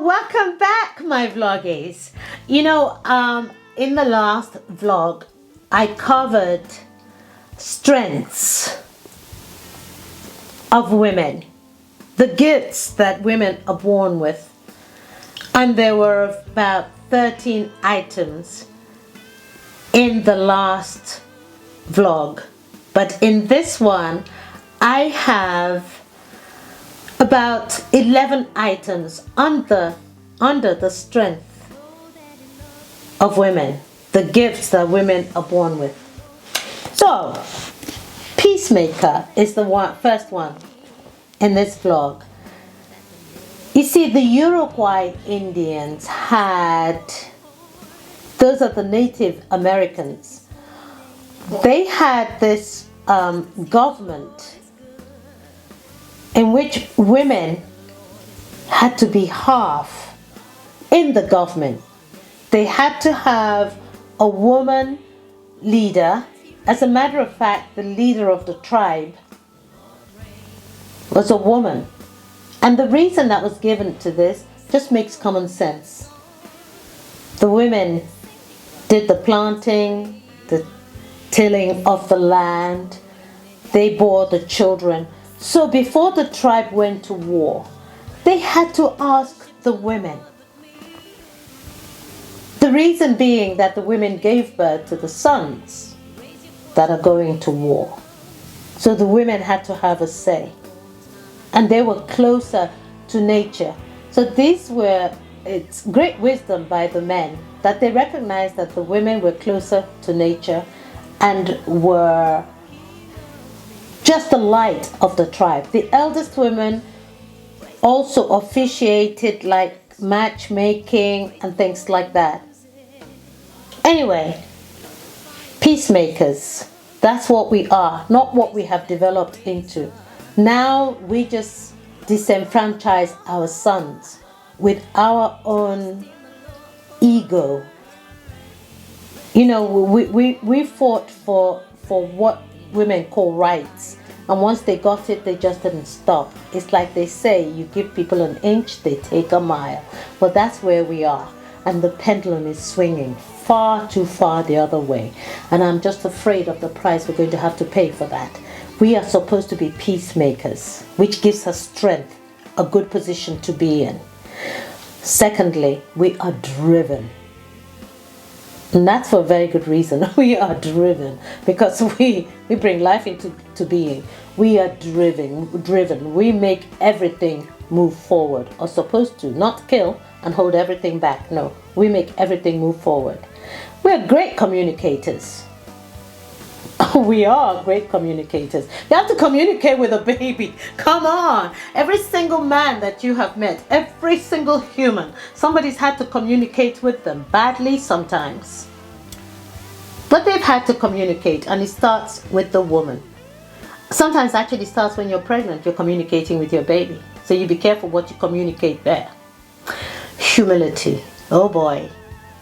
Welcome back, my vloggies. In the last vlog, I covered strengths of women, the gifts that women are born with. And there were about 13 items in the last vlog. But in this one, I have about 11 items under the strength of women, the gifts that women are born with. So, peacemaker is the first one in this vlog. You see, the Iroquois Indians those are the Native Americans, they had this government in which women had to be half in the government. They had to have a woman leader. As a matter of fact, the leader of the tribe was a woman. And the reason that was given to this just makes common sense. The women did the planting, the tilling of the land, they bore the children. So before the tribe went to war, they had to ask the women. The reason being that the women gave birth to the sons that are going to war. So the women had to have a say. And they were closer to nature. So it's great wisdom by the men that they recognized that the women were closer to nature and were just the light of the tribe. The eldest women also officiated like matchmaking and things like that. Anyway, peacemakers, that's what we are, not what we have developed into. Now we just disenfranchise our sons with our own ego. We fought for what women call rights, and once they got it, they just didn't stop. It's like they say, you give people an inch, they take a mile. Well, that's where we are, and the pendulum is swinging far too far the other way, and I'm just afraid of the price we're going to have to pay for that. We are supposed to be peacemakers, which gives us strength, a good position to be in. Secondly, we are driven. And that's for a very good reason. We are driven because we bring life into being. We are driven. We make everything move forward, or supposed to, not kill and hold everything back. No, we make everything move forward. We're great communicators. We are great communicators. You have to communicate with a baby. Come on. Every single man that you have met, every single human, somebody's had to communicate with them, badly sometimes. But they've had to communicate, and it starts with the woman. Sometimes actually starts when you're pregnant, you're communicating with your baby. So you be careful what you communicate there. Humility. Oh boy.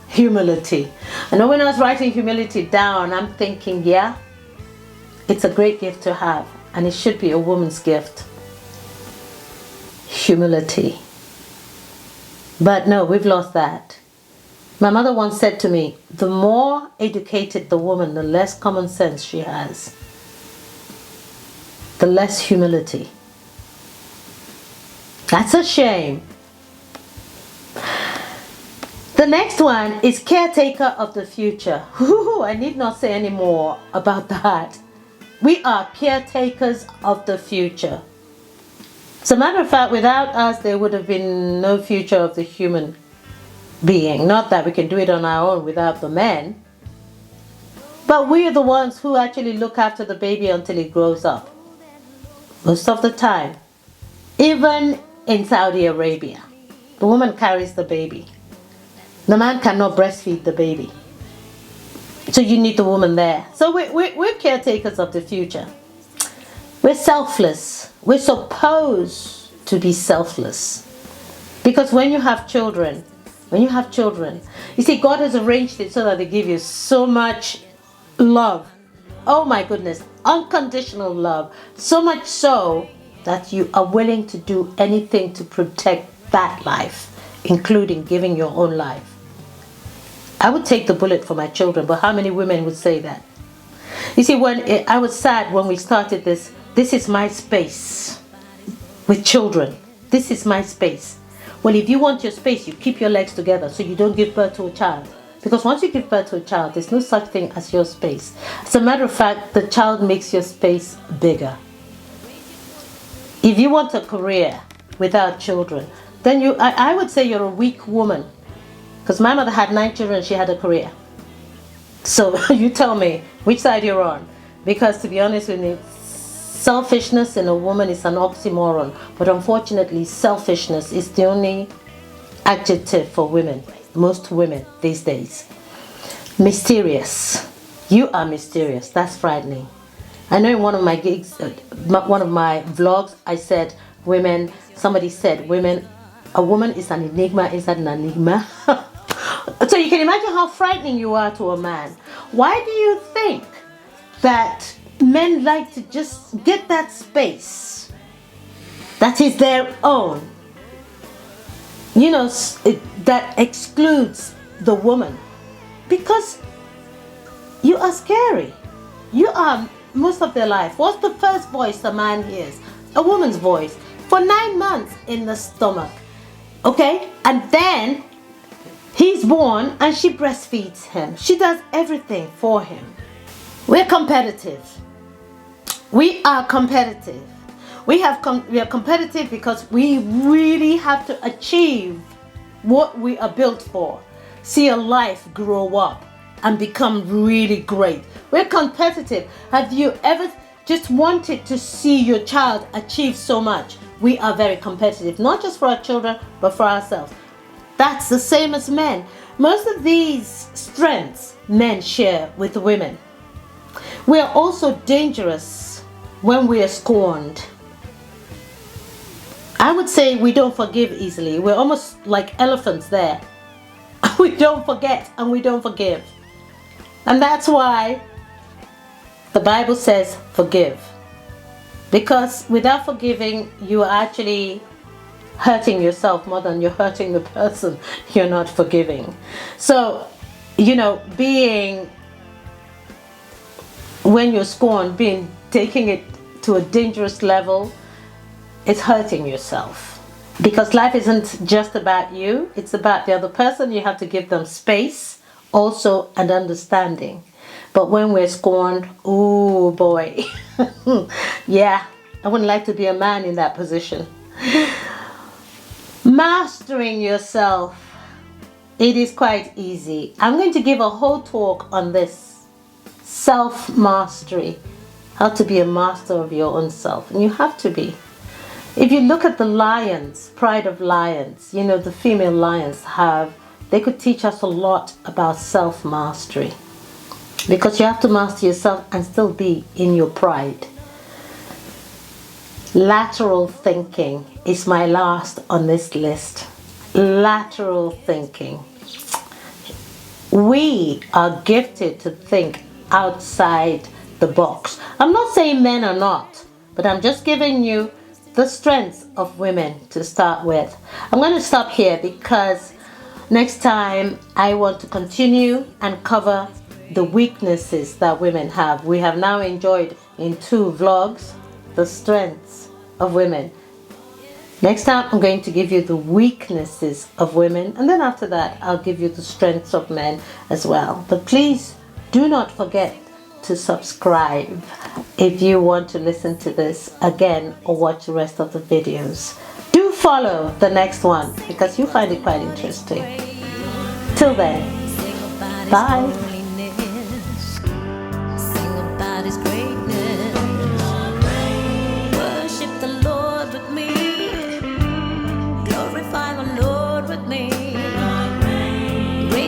Humility. I know when I was writing humility down, I'm thinking, yeah, it's a great gift to have, and it should be a woman's gift. Humility. But no, we've lost that. My mother once said to me, the more educated the woman, the less common sense she has. The less humility. That's a shame. The next one is caretaker of the future. I need not say any more about that. We are caretakers of the future. As a matter of fact, without us, there would have been no future of the human being. Not that we can do it on our own without the men. But we are the ones who actually look after the baby until it grows up. Most of the time. Even in Saudi Arabia, the woman carries the baby. The man cannot breastfeed the baby. So you need the woman there. So we're caretakers of the future. We're selfless. We're supposed to be selfless. Because when you have children, you see, God has arranged it so that they give you so much love. Oh my goodness, unconditional love. So much so that you are willing to do anything to protect that life. including giving your own life. I would take the bullet for my children, but how many women would say that? You see, I was sad when we started this is my space with children. This is my space. Well, if you want your space, you keep your legs together so you don't give birth to a child. Because once you give birth to a child, there's no such thing as your space. As a matter of fact, the child makes your space bigger. If you want a career without children, then I would say you're a weak woman. Because my mother had 9 children, she had a career. So you tell me which side you're on. Because to be honest with you, selfishness in a woman is an oxymoron. But unfortunately, selfishness is the only adjective for women. Most women these days. Mysterious. You are mysterious. That's frightening. I know in one of my gigs, one of my vlogs, I said somebody said a woman is an enigma inside an enigma. So you can imagine how frightening you are to a man. Why do you think that men like to just get that space that is their own? You know, that excludes the woman. Because you are scary. You are, most of their life, what's the first voice a man hears? A woman's voice. For 9 months in the stomach. Okay? And then he's born and she breastfeeds him. She does everything for him. We're competitive. We are competitive. We are competitive because we really have to achieve what we are built for. See a life grow up and become really great. We're competitive. Have you ever just wanted to see your child achieve so much? We are very competitive, not just for our children, but for ourselves. That's the same as men. Most of these strengths men share with women. We are also dangerous when we are scorned. I would say we don't forgive easily. We're almost like elephants there. We don't forget and we don't forgive. And that's why the Bible says forgive. Because without forgiving, you are actually hurting yourself more than you're hurting the person you're not forgiving. So, you know, when you're scorned, taking it to a dangerous level, it's hurting yourself. Because life isn't just about you, it's about the other person. You have to give them space also and understanding. But when we're scorned, oh boy. Yeah, I wouldn't like to be a man in that position. Mastering yourself. It is quite easy. I'm going to give a whole talk on this. Self-mastery. How to be a master of your own self. And you have to be. If you look at the lions, pride of lions, you know, the female lions they could teach us a lot about self-mastery. Because you have to master yourself and still be in your pride. Lateral thinking is my last on this list. Lateral thinking. We are gifted to think outside the box. I'm not saying men are not, but I'm just giving you the strengths of women to start with. I'm going to stop here because next time I want to continue and cover the weaknesses that women have. We have now enjoyed in 2 vlogs the strengths of women. Next time I'm going to give you the weaknesses of women, and then after that I'll give you the strengths of men as well. But please do not forget to subscribe if you want to listen to this again or watch the rest of the videos. Do follow the next one because you find it quite interesting. Till then, bye. Sing about his greatness.